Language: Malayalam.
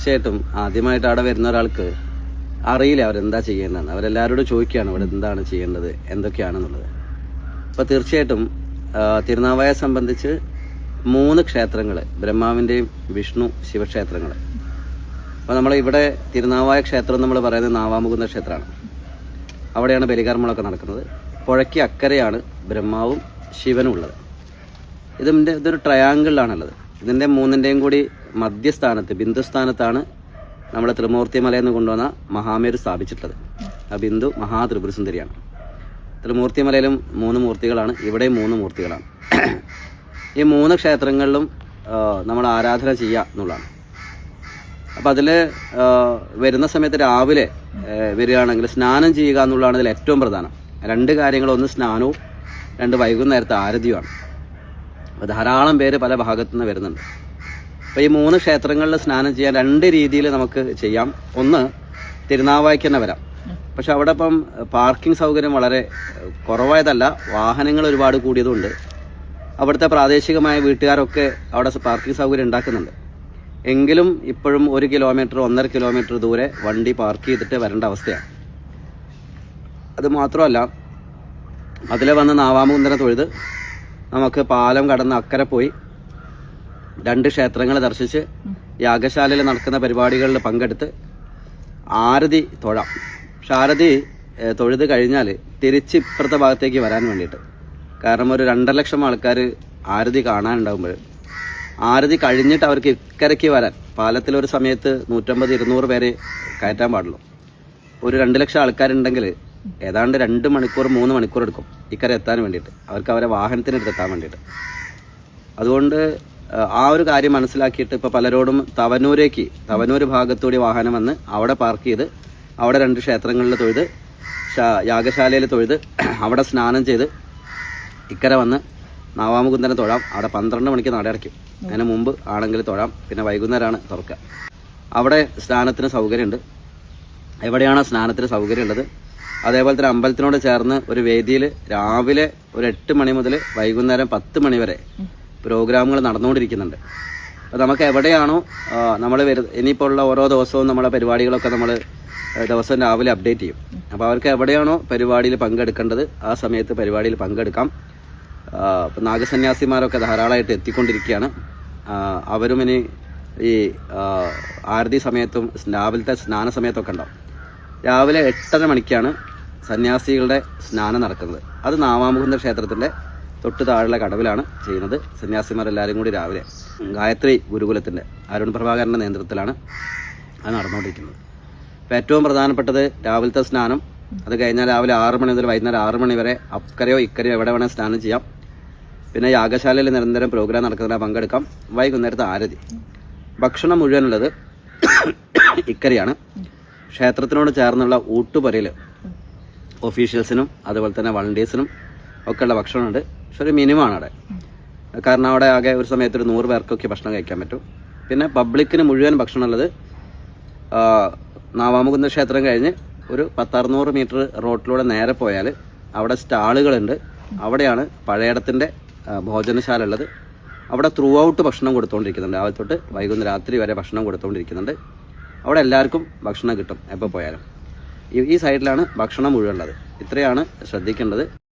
തീർച്ചയായിട്ടും ആദ്യമായിട്ട് അവിടെ വരുന്ന ഒരാൾക്ക് അറിയില്ല അവരെന്താ ചെയ്യേണ്ടതെന്ന്. അവരെല്ലാവരോടും ചോദിക്കുകയാണ് ഇവിടെ എന്താണ് ചെയ്യേണ്ടത്, എന്തൊക്കെയാണെന്നുള്ളത്. അപ്പോൾ തീർച്ചയായിട്ടും തിരുനാവായെ സംബന്ധിച്ച് 3 ക്ഷേത്രങ്ങൾ, ബ്രഹ്മാവിൻ്റെയും വിഷ്ണു ശിവക്ഷേത്രങ്ങൾ. അപ്പോൾ നമ്മൾ ഇവിടെ തിരുനാവായ ക്ഷേത്രം നമ്മൾ പറയുന്നത് നാവാമുകുന്ദ ക്ഷേത്രമാണ്. അവിടെയാണ് ബലികർമ്മങ്ങളൊക്കെ നടക്കുന്നത്. പുഴയ്ക്ക് അക്കരെയാണ് ബ്രഹ്മാവും ശിവനും ഉള്ളത്. ഇതൊരു ട്രയാങ്കിളിലാണുള്ളത്. ഇതിൻ്റെ 3ൻ്റെയും കൂടി മധ്യസ്ഥാനത്ത്, ബിന്ദുസ്ഥാനത്താണ് നമ്മുടെ ത്രിമൂർത്തി മലയിൽ നിന്ന് കൊണ്ടുവന്ന മഹാമേരു സ്ഥാപിച്ചിട്ടുള്ളത്. ആ ബിന്ദു മഹാത്രിപുരസുന്ദരിയാണ്. ത്രിമൂർത്തി മലയിലും 3 മൂർത്തികളാണ്, ഇവിടെയും 3 മൂർത്തികളാണ്. ഈ 3 ക്ഷേത്രങ്ങളിലും നമ്മൾ ആരാധന ചെയ്യുക എന്നുള്ളതാണ്. അപ്പം അതിൽ വരുന്ന സമയത്ത് രാവിലെ വരികയാണെങ്കിൽ സ്നാനം ചെയ്യുക എന്നുള്ളതാണ് ഇതിൽ ഏറ്റവും പ്രധാനം. 2 കാര്യങ്ങൾ, ഒന്ന് സ്നാനവും, 2 വൈകുന്നേരത്തെ ആരതിയുമാണ്. അപ്പോൾ ധാരാളം പേര് പല ഭാഗത്തു നിന്ന് വരുന്നുണ്ട്. അപ്പോൾ ഈ 3 ക്ഷേത്രങ്ങളിൽ സ്നാനം ചെയ്യാൻ 2 രീതിയിൽ നമുക്ക് ചെയ്യാം. ഒന്ന്, തിരുനാവായ്ക്ക് തന്നെ വരാം. പക്ഷെ അവിടെ ഇപ്പം പാർക്കിംഗ് സൗകര്യം വളരെ കുറവായതല്ല, വാഹനങ്ങൾ ഒരുപാട് കൂടിയതുകൊണ്ട് അവിടുത്തെ പ്രാദേശികമായ വീട്ടുകാരൊക്കെ അവിടെ പാർക്കിംഗ് സൗകര്യം ഉണ്ടാക്കുന്നുണ്ട്. എങ്കിലും ഇപ്പോഴും 1 കിലോമീറ്റർ 1.5 കിലോമീറ്റർ ദൂരെ വണ്ടി പാർക്ക് ചെയ്തിട്ട് വരേണ്ട അവസ്ഥയാണ്. അത് മാത്രമല്ല, അതിലെ വന്ന് നാവാമുകുന്ദനെ തൊഴുത് നമുക്ക് പാലം കടന്ന് അക്കരെ പോയി 2 ക്ഷേത്രങ്ങൾ ദർശിച്ച് യാഗശാലയിൽ നടക്കുന്ന പരിപാടികളിൽ പങ്കെടുത്ത് ആരതി തൊഴാം. പക്ഷെ ആരതി തൊഴുത് കഴിഞ്ഞാൽ തിരിച്ച് ഇപ്പുറത്തെ ഭാഗത്തേക്ക് വരാൻ വേണ്ടിയിട്ട്, കാരണം ഒരു 2.5 ലക്ഷം ആൾക്കാർ ആരതി കാണാനുണ്ടാകുമ്പോൾ ആരതി കഴിഞ്ഞിട്ട് അവർക്ക് ഇക്കരയ്ക്ക് വരാൻ പാലത്തിലൊരു സമയത്ത് 150-200 പേരെ കയറ്റാൻ പാടുള്ളൂ. ഒരു 2 ലക്ഷം ആൾക്കാരുണ്ടെങ്കിൽ ഏതാണ്ട് 2 മണിക്കൂർ 3 മണിക്കൂർ എടുക്കും ഇക്കരെ എത്താൻ വേണ്ടിയിട്ട്, അവർക്ക് അവരെ വാഹനത്തിനെടുത്തെത്താൻ വേണ്ടിയിട്ട്. അതുകൊണ്ട് ആ ഒരു കാര്യം മനസ്സിലാക്കിയിട്ട് ഇപ്പോൾ പലരോടും തവനൂർ ഭാഗത്തൂടി വാഹനം വന്ന് അവിടെ പാർക്ക് ചെയ്ത് അവിടെ 2 ക്ഷേത്രങ്ങളിൽ തൊഴുത് യാഗശാലയിൽ തൊഴുത് അവിടെ സ്നാനം ചെയ്ത് ഇക്കരെ വന്ന് നാവാമുകുന്ദനെ തൊഴാം. അവിടെ 12 മണിക്ക് നട അടയ്ക്കും. അതിന് മുമ്പ് ആണെങ്കിൽ തൊഴാം. പിന്നെ വൈകുന്നേരമാണ് തുറക്കുക. അവിടെ സ്നാനത്തിന് സൗകര്യമുണ്ട്. എവിടെയാണ് സ്നാനത്തിന് സൗകര്യമുള്ളത്? അതേപോലെ തന്നെ അമ്പലത്തിനോട് ചേർന്ന് ഒരു വേദിയിൽ രാവിലെ ഒരു 8 മണി മുതൽ വൈകുന്നേരം 10 മണി വരെ പ്രോഗ്രാമുകൾ നടന്നുകൊണ്ടിരിക്കുന്നുണ്ട്. അപ്പോൾ നമുക്ക് എവിടെയാണോ നമ്മൾ ഇനിയിപ്പോൾ ഉള്ള ഓരോ ദിവസവും നമ്മളെ പരിപാടികളൊക്കെ നമ്മൾ ദിവസം രാവിലെ അപ്ഡേറ്റ് ചെയ്യും. അപ്പോൾ അവർക്ക് എവിടെയാണോ പരിപാടിയിൽ പങ്കെടുക്കേണ്ടത് ആ സമയത്ത് പരിപാടിയിൽ പങ്കെടുക്കാം. ഇപ്പം നാഗസന്യാസിമാരൊക്കെ ധാരാളമായിട്ട് എത്തിക്കൊണ്ടിരിക്കുകയാണ്. അവരും ഇനി ഈ ആരതി സമയത്തും രാവിലത്തെ സ്നാന സമയത്തൊക്കെ ഉണ്ടാവും. രാവിലെ 8:30 മണിക്കാണ് സന്യാസികളുടെ സ്നാനം നടക്കുന്നത്. അത് നാവാമുകുന്ദ ക്ഷേത്രത്തിൻ്റെ തൊട്ട് താഴെയുള്ള കടവിലാണ് ചെയ്യുന്നത്. സന്യാസിമാരെല്ലാവരും കൂടി രാവിലെ ഗായത്രി ഗുരുകുലത്തിൻ്റെ അരുൺ പ്രഭാകരൻ്റെ നേതൃത്വത്തിലാണ് അത് നടന്നുകൊണ്ടിരിക്കുന്നത്. അപ്പോൾ ഏറ്റവും പ്രധാനപ്പെട്ടത് രാവിലത്തെ സ്നാനം. അത് കഴിഞ്ഞാൽ രാവിലെ 6 മണി മുതൽ വൈകുന്നേരം 6 മണി വരെ അക്കരയോ ഇക്കരയോ എവിടെ വേണേൽ സ്നാനം ചെയ്യാം. പിന്നെ യാഗശാലയിൽ നിരന്തരം പ്രോഗ്രാം നടക്കുന്നതിന് പങ്കെടുക്കാം. വൈകുന്നേരത്തെ ആരതി. ഭക്ഷണം മുഴുവനുള്ളത് ഇക്കരയാണ്. ക്ഷേത്രത്തിനോട് ചേർന്നുള്ള ഊട്ടുപുരയിൽ ഒഫീഷ്യൽസിനും അതുപോലെ തന്നെ വളണ്ടിയേഴ്സിനും ഒക്കെ ഉള്ള ഭക്ഷണമുണ്ട്. പക്ഷെ ഒരു മിനിമമാണ് അവിടെ. കാരണം അവിടെ ആകെ ഒരു സമയത്ത് ഒരു 100 പേർക്കൊക്കെ ഭക്ഷണം കഴിക്കാൻ പറ്റും. പിന്നെ പബ്ലിക്കിന് മുഴുവൻ ഭക്ഷണമുള്ളത് നാവാമുകുന്ദ ക്ഷേത്രം കഴിഞ്ഞ് ഒരു 10-600 മീറ്റർ റോഡിലൂടെ നേരെ പോയാൽ അവിടെ സ്റ്റാളുകളുണ്ട്. അവിടെയാണ് പഴയടത്തിൻ്റെ ഭോജനശാല ഉള്ളത്. അവിടെ ത്രൂ ഔട്ട് ഭക്ഷണം കൊടുത്തുകൊണ്ടിരിക്കുന്നുണ്ട്. രാവിലെ തൊട്ട് വൈകുന്നേരം രാത്രി വരെ ഭക്ഷണം കൊടുത്തുകൊണ്ടിരിക്കുന്നുണ്ട്. അവിടെ എല്ലാവർക്കും ഭക്ഷണം കിട്ടും എപ്പോൾ പോയാലും. ഈ സൈഡിലാണ് ഭക്ഷണം മുഴുവൻ ഉള്ളത്. ഇത്രയാണ് ശ്രദ്ധിക്കേണ്ടത്.